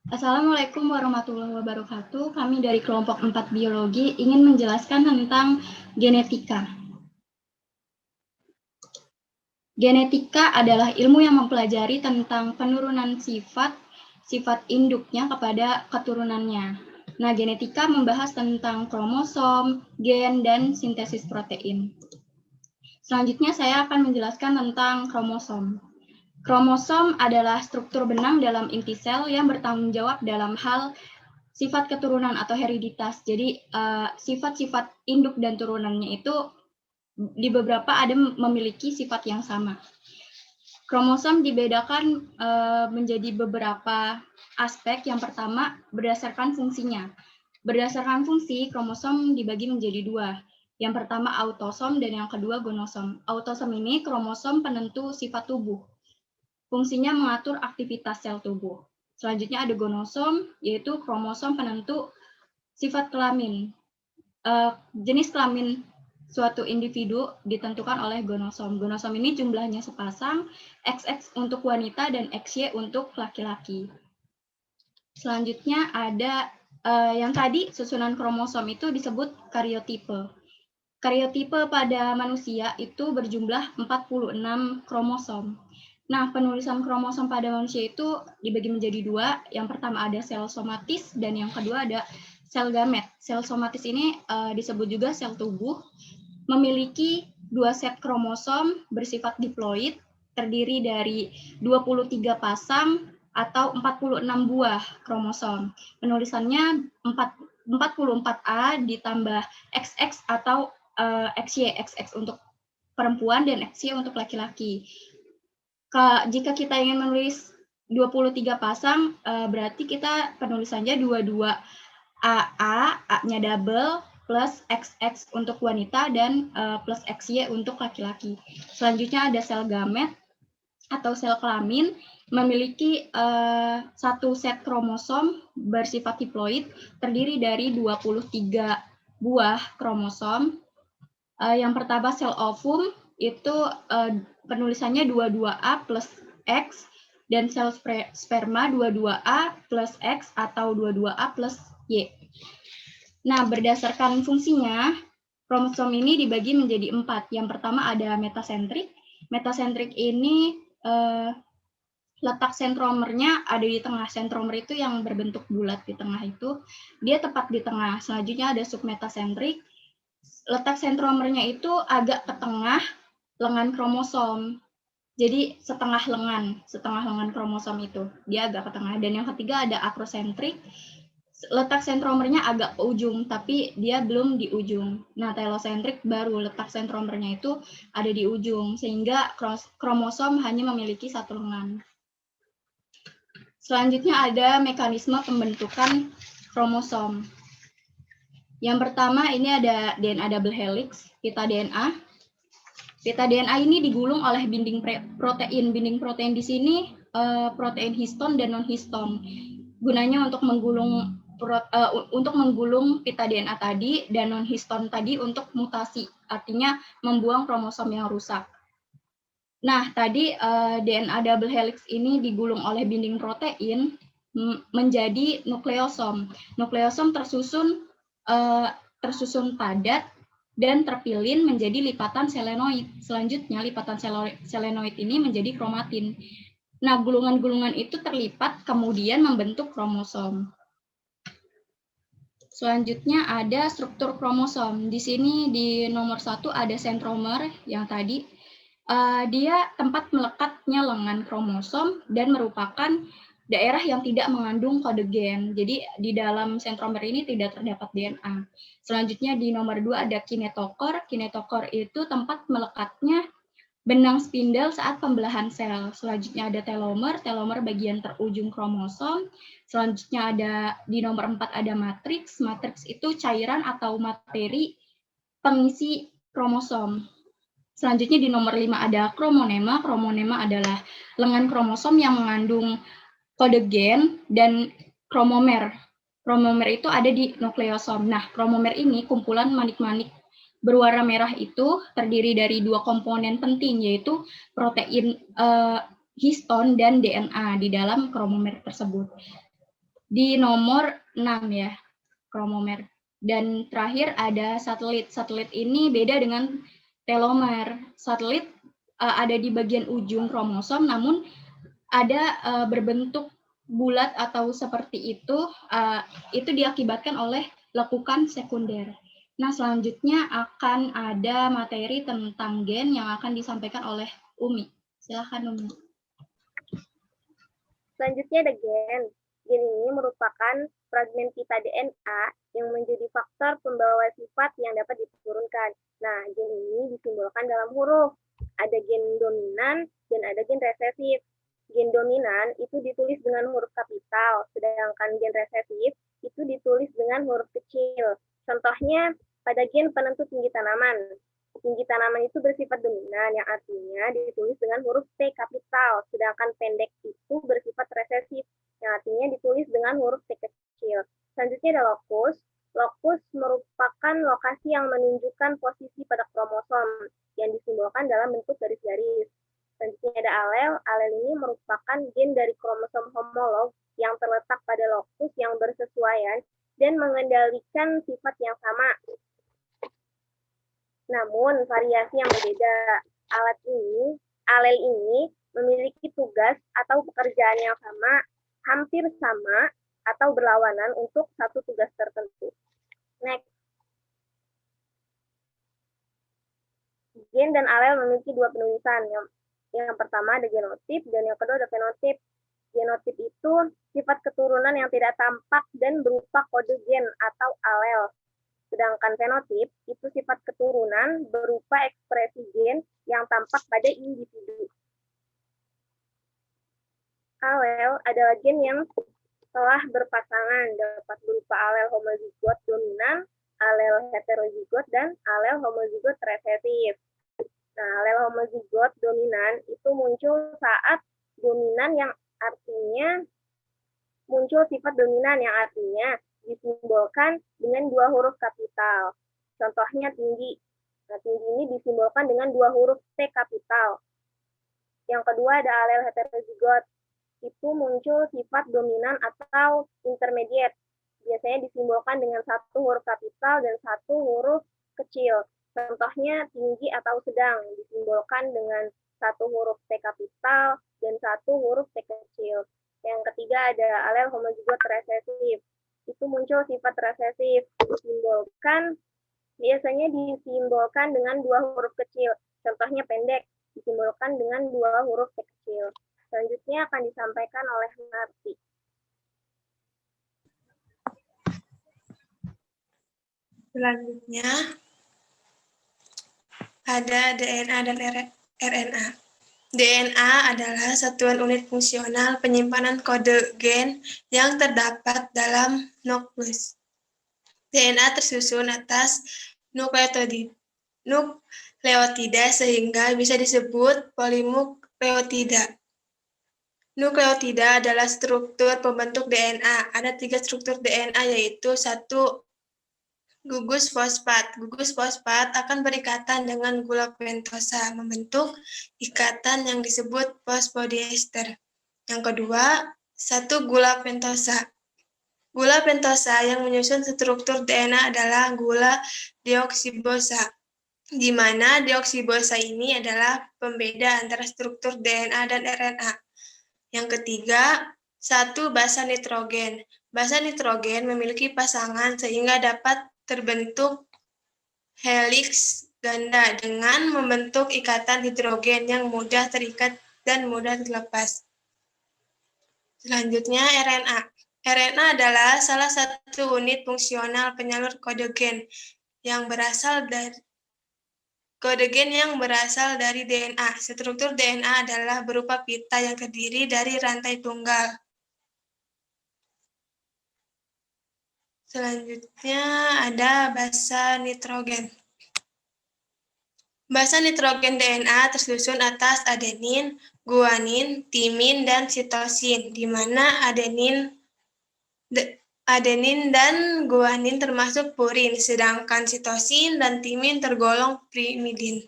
Assalamualaikum warahmatullahi wabarakatuh. Kami dari kelompok 4 biologi ingin menjelaskan tentang genetika. Genetika adalah ilmu yang mempelajari tentang penurunan sifat induknya kepada keturunannya. Nah, genetika membahas tentang kromosom, gen, dan sintesis protein. Selanjutnya saya akan menjelaskan tentang kromosom. Kromosom adalah struktur benang dalam inti sel yang bertanggung jawab dalam hal sifat keturunan atau hereditas. Jadi sifat-sifat induk dan turunannya itu di beberapa ada memiliki sifat yang sama. Kromosom dibedakan menjadi beberapa aspek. Yang pertama berdasarkan fungsinya. Berdasarkan fungsi, kromosom dibagi menjadi dua. Yang pertama autosom dan yang kedua gonosom. Autosom ini kromosom penentu sifat tubuh. Fungsinya mengatur aktivitas sel tubuh. Selanjutnya ada gonosom, yaitu kromosom penentu sifat kelamin. Jenis kelamin suatu individu ditentukan oleh gonosom. Gonosom ini jumlahnya sepasang, XX untuk wanita dan XY untuk laki-laki. Selanjutnya ada yang tadi susunan kromosom itu disebut karyotipe. Karyotipe pada manusia itu berjumlah 46 kromosom. Nah, penulisan kromosom pada manusia itu dibagi menjadi dua. Yang pertama ada sel somatis dan yang kedua ada sel gamet. Sel somatis ini disebut juga sel tubuh, memiliki dua set kromosom bersifat diploid, terdiri dari 23 pasang atau 46 buah kromosom. Penulisannya 44A ditambah XX atau XY, XX untuk perempuan dan XY untuk laki-laki. Jika kita ingin menulis 23 pasang, berarti kita penulisannya 22 AA, A-nya double, plus XX untuk wanita dan plus XY untuk laki-laki. Selanjutnya ada sel gamet atau sel kelamin, memiliki satu set kromosom bersifat diploid, terdiri dari 23 buah kromosom. Yang pertama sel ovum, itu penulisannya 22A plus X, dan sel sperma 22A plus X atau 22A plus Y. Nah, berdasarkan fungsinya, kromosom ini dibagi menjadi 4. Yang pertama ada metasentrik. Metasentrik ini letak sentromernya ada di tengah. Sentromer itu yang berbentuk bulat di tengah itu, dia tepat di tengah. Selanjutnya ada submetasentrik. Letak sentromernya itu agak ke tengah lengan kromosom. Jadi setengah lengan kromosom itu, dia agak ke tengah. Dan yang ketiga ada akrosentrik. Letak sentromernya agak ke ujung, tapi dia belum di ujung. Nah, telosentrik baru letak sentromernya itu ada di ujung, sehingga kromosom hanya memiliki satu lengan. Selanjutnya ada mekanisme pembentukan kromosom. Yang pertama ini ada DNA double helix, pita DNA. Pita DNA ini digulung oleh binding protein. Binding protein di sini protein histon dan non-histon. Gunanya untuk menggulung pita DNA tadi dan non-histon tadi untuk mutasi, artinya membuang kromosom yang rusak. Nah, tadi DNA double helix ini digulung oleh binding protein menjadi nukleosom. Nukleosom tersusun padat dan terpilin menjadi lipatan selenoid. Selanjutnya, lipatan selenoid ini menjadi kromatin. Nah, gulungan-gulungan itu terlipat kemudian membentuk kromosom. Selanjutnya ada struktur kromosom. Di sini di nomor 1 ada sentromer yang tadi. Dia tempat melekatnya lengan kromosom dan merupakan daerah yang tidak mengandung kode gen. Jadi di dalam sentromer ini tidak terdapat DNA. Selanjutnya di nomor 2 ada kinetokor. Kinetokor itu tempat melekatnya benang spindel saat pembelahan sel. Selanjutnya ada telomer. Telomer bagian terujung kromosom. Selanjutnya ada di nomor 4 ada matriks. Matriks itu cairan atau materi pengisi kromosom. Selanjutnya di nomor 5 ada kromonema. Kromonema adalah lengan kromosom yang mengandung kode gen dan kromomer. Kromomer itu ada di nukleosom. Nah, kromomer ini kumpulan manik-manik berwarna merah itu terdiri dari dua komponen penting, yaitu protein histon dan DNA di dalam kromomer tersebut. di nomor 6 ya, kromomer. Dan terakhir ada satelit. Satelit ini beda dengan telomer. Satelit ada di bagian ujung kromosom, namun ada berbentuk bulat atau seperti itu diakibatkan oleh lekukan sekunder. Nah, selanjutnya akan ada materi tentang gen yang akan disampaikan oleh Umi. Silakan Umi. Selanjutnya ada gen. Gen ini merupakan fragmen pita DNA yang menjadi faktor pembawa sifat yang dapat diturunkan. Nah, gen ini disimbolkan dalam huruf. Ada gen dominan dan ada gen resesif. Gen dominan itu ditulis dengan huruf kapital, sedangkan gen resesif itu ditulis dengan huruf kecil. Contohnya pada gen penentu tinggi tanaman. Tinggi tanaman itu bersifat dominan, yang artinya ditulis dengan huruf T kapital, sedangkan pendek itu bersifat resesif, yang artinya ditulis dengan huruf T kecil. Selanjutnya ada lokus. Lokus merupakan lokasi yang menunjukkan posisi pada kromosom, yang disimbolkan dalam bentuk garis-garis. Selanjutnya ada alel. Alel ini merupakan gen dari kromosom homolog yang terletak pada lokus yang bersesuaian dan mengendalikan sifat yang sama. Namun, variasi yang berbeda. Alel ini memiliki tugas atau pekerjaan yang sama, hampir sama, atau berlawanan untuk satu tugas tertentu. Next. Gen dan alel memiliki dua penulisan. Yang pertama ada genotip dan yang kedua ada fenotip. Genotip itu sifat keturunan yang tidak tampak dan berupa kode gen atau alel. Sedangkan fenotip itu sifat keturunan berupa ekspresi gen yang tampak pada individu. Alel adalah gen yang telah berpasangan, dapat berupa alel homozigot dominan, alel heterozigot, dan alel homozigot resesif. Nah, alel homozigot dominan itu muncul saat dominan yang artinya muncul sifat dominan yang artinya disimbolkan dengan dua huruf kapital. Contohnya tinggi. Nah, tinggi ini disimbolkan dengan dua huruf T kapital. Yang kedua ada alel heterozigot. Itu muncul sifat dominan atau intermediate. Biasanya disimbolkan dengan satu huruf kapital dan satu huruf kecil. Contohnya tinggi atau sedang disimbolkan dengan satu huruf T kapital dan satu huruf T kecil. Yang ketiga ada alel homozigot resesif. Itu muncul sifat resesif, biasanya disimbolkan dengan dua huruf kecil. Contohnya pendek, disimbolkan dengan dua huruf T kecil. Selanjutnya akan disampaikan oleh Narti. Selanjutnya ada DNA dan RNA. DNA adalah satuan unit fungsional penyimpanan kode gen yang terdapat dalam nukleus. DNA tersusun atas nukleotida sehingga bisa disebut polinukleotida. Nukleotida adalah struktur pembentuk DNA. Ada 3 struktur DNA yaitu 1. Gugus fosfat. Gugus fosfat akan berikatan dengan gula pentosa, membentuk ikatan yang disebut fosfodiester. Yang kedua, 1 gula pentosa. Gula pentosa yang menyusun struktur DNA adalah gula deoksibosa, di mana deoksibosa ini adalah pembeda antara struktur DNA dan RNA. Yang ketiga, 1 basa nitrogen. Basa nitrogen memiliki pasangan sehingga dapat terbentuk heliks ganda dengan membentuk ikatan hidrogen yang mudah terikat dan mudah terlepas. Selanjutnya RNA. RNA adalah salah satu unit fungsional penyalur kode gen yang berasal dari DNA. Struktur DNA adalah berupa pita yang terdiri dari rantai tunggal. Selanjutnya ada basa nitrogen. Basa nitrogen DNA tersusun atas adenin, guanin, timin, dan sitosin, di mana adenin dan guanin termasuk purin, sedangkan sitosin dan timin tergolong pirimidin.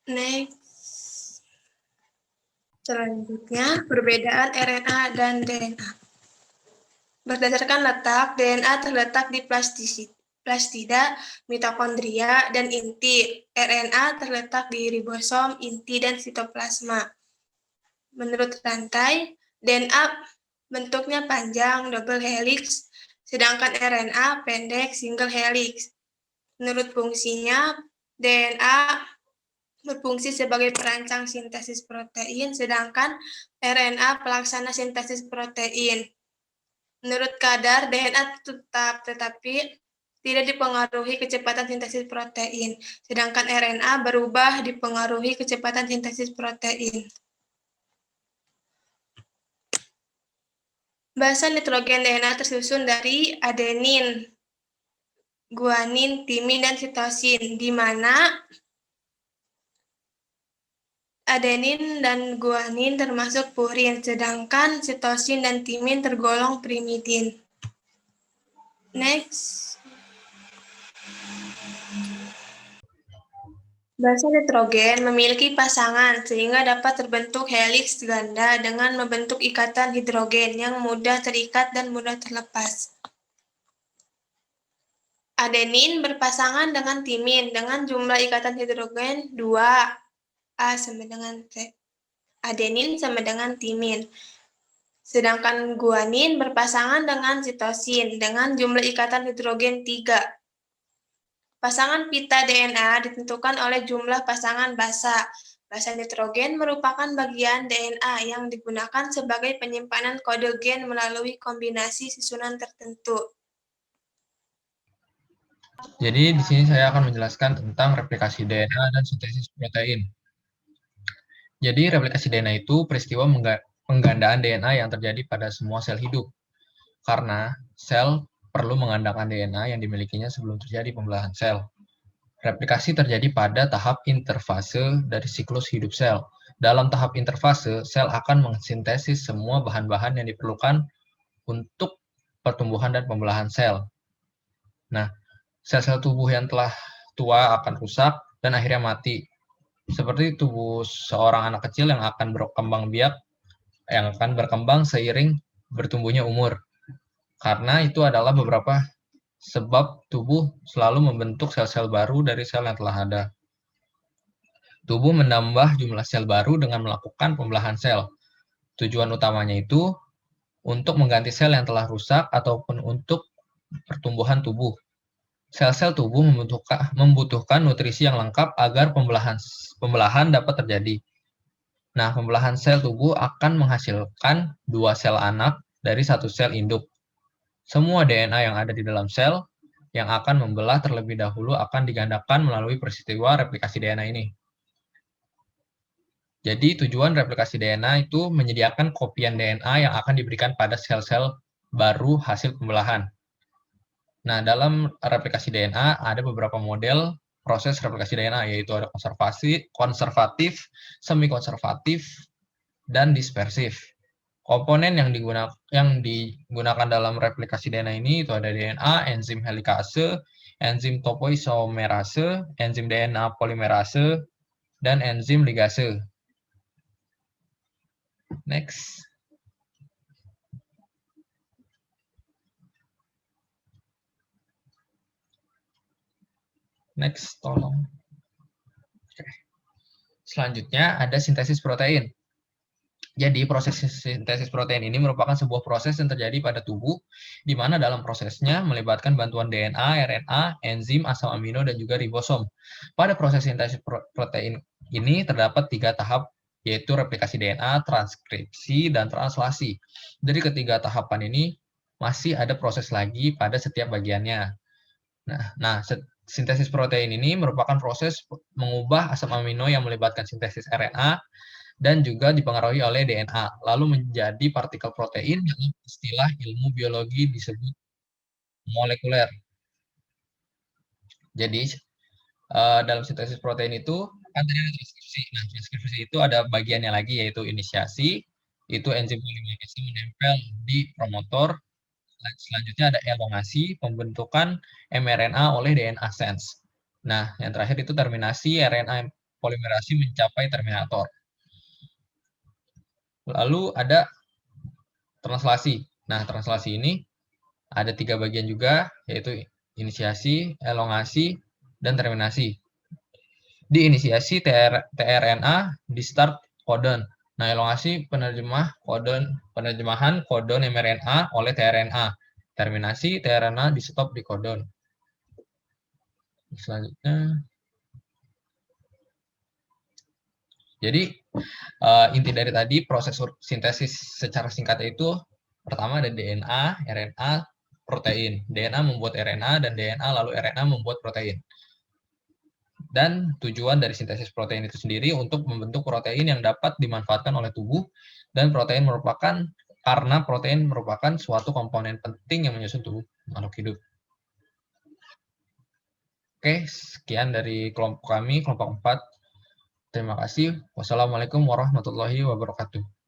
Next. Selanjutnya, perbedaan RNA dan DNA. Berdasarkan letak, DNA terletak di plastida, mitokondria, dan inti. RNA terletak di ribosom, inti, dan sitoplasma. Menurut rantai, DNA bentuknya panjang, double helix, sedangkan RNA pendek, single helix. Menurut fungsinya, DNA berfungsi sebagai perancang sintesis protein, sedangkan RNA pelaksana sintesis protein. Menurut kadar, DNA tetap, tetapi tidak dipengaruhi kecepatan sintesis protein, sedangkan RNA berubah dipengaruhi kecepatan sintesis protein. Basa nitrogen DNA tersusun dari adenin, guanin, timin, dan sitosin, di mana adenin dan guanin termasuk purin, sedangkan sitosin dan timin tergolong pirimidin. Next. Basa nitrogen memiliki pasangan sehingga dapat terbentuk heliks ganda dengan membentuk ikatan hidrogen yang mudah terikat dan mudah terlepas. Adenin berpasangan dengan timin dengan jumlah ikatan hidrogen 2, A sama dengan T. Adenin sama dengan timin. Sedangkan guanin berpasangan dengan sitosin dengan jumlah ikatan hidrogen 3. Pasangan pita DNA ditentukan oleh jumlah pasangan basa. Basa nitrogen merupakan bagian DNA yang digunakan sebagai penyimpanan kode gen melalui kombinasi susunan tertentu. Jadi di sini saya akan menjelaskan tentang replikasi DNA dan sintesis protein. Jadi replikasi DNA itu peristiwa penggandaan DNA yang terjadi pada semua sel hidup. Karena sel perlu mengandalkan DNA yang dimilikinya sebelum terjadi pembelahan sel. Replikasi terjadi pada tahap interfase dari siklus hidup sel. Dalam tahap interfase, sel akan mensintesis semua bahan-bahan yang diperlukan untuk pertumbuhan dan pembelahan sel. Nah, sel-sel tubuh yang telah tua akan rusak dan akhirnya mati. Seperti tubuh seorang anak kecil yang akan berkembang seiring bertumbuhnya umur. Karena itu adalah beberapa sebab tubuh selalu membentuk sel-sel baru dari sel yang telah ada. Tubuh menambah jumlah sel baru dengan melakukan pembelahan sel. Tujuan utamanya itu untuk mengganti sel yang telah rusak ataupun untuk pertumbuhan tubuh. Sel-sel tubuh membutuhkan nutrisi yang lengkap agar pembelahan dapat terjadi. Nah, pembelahan sel tubuh akan menghasilkan 2 sel anak dari 1 sel induk. Semua DNA yang ada di dalam sel yang akan membelah terlebih dahulu akan digandakan melalui peristiwa replikasi DNA ini. Jadi tujuan replikasi DNA itu menyediakan kopian DNA yang akan diberikan pada sel-sel baru hasil pembelahan. Nah, dalam replikasi DNA ada beberapa model proses replikasi DNA, yaitu ada konservatif, semi-konservatif, dan dispersif. Komponen yang digunakan dalam replikasi DNA ini itu ada DNA, enzim helikase, enzim topoisomerase, enzim DNA polimerase, dan enzim ligase. Next. Next, tolong. Oke. Selanjutnya ada sintesis protein. Jadi proses sintesis protein ini merupakan sebuah proses yang terjadi pada tubuh, di mana dalam prosesnya melibatkan bantuan DNA, RNA, enzim, asam amino, dan juga ribosom. Pada proses sintesis protein ini terdapat 3 tahap, yaitu replikasi DNA, transkripsi, dan translasi. Dari ketiga tahapan ini masih ada proses lagi pada setiap bagiannya. Nah, sintesis protein ini merupakan proses mengubah asam amino yang melibatkan sintesis RNA dan juga dipengaruhi oleh DNA, lalu menjadi partikel protein yang istilah ilmu biologi disebut molekuler. Jadi, dalam sintesis protein itu kan tadi ada transkripsi. Nah, transkripsi itu ada bagiannya lagi, yaitu inisiasi, itu enzim polimerase menempel di promotor. Selanjutnya ada elongasi, pembentukan mRNA oleh DNA sense. Nah, yang terakhir itu terminasi, RNA polimerase mencapai terminator. Lalu ada translasi. Nah, translasi ini ada 3 bagian juga, yaitu inisiasi, elongasi, dan terminasi. Di inisiasi tRNA di start codon. Nah, elongasi penerjemahan codon mRNA oleh tRNA. Terminasi tRNA di stop di codon. Selanjutnya, jadi inti dari tadi proses sintesis secara singkatnya itu pertama ada DNA, RNA, protein. DNA membuat RNA dan DNA lalu RNA membuat protein. Dan tujuan dari sintesis protein itu sendiri untuk membentuk protein yang dapat dimanfaatkan oleh tubuh, dan karena protein merupakan suatu komponen penting yang menyusun tubuh makhluk hidup. Oke, sekian dari kelompok kami, kelompok 4. Terima kasih. Wassalamualaikum warahmatullahi wabarakatuh.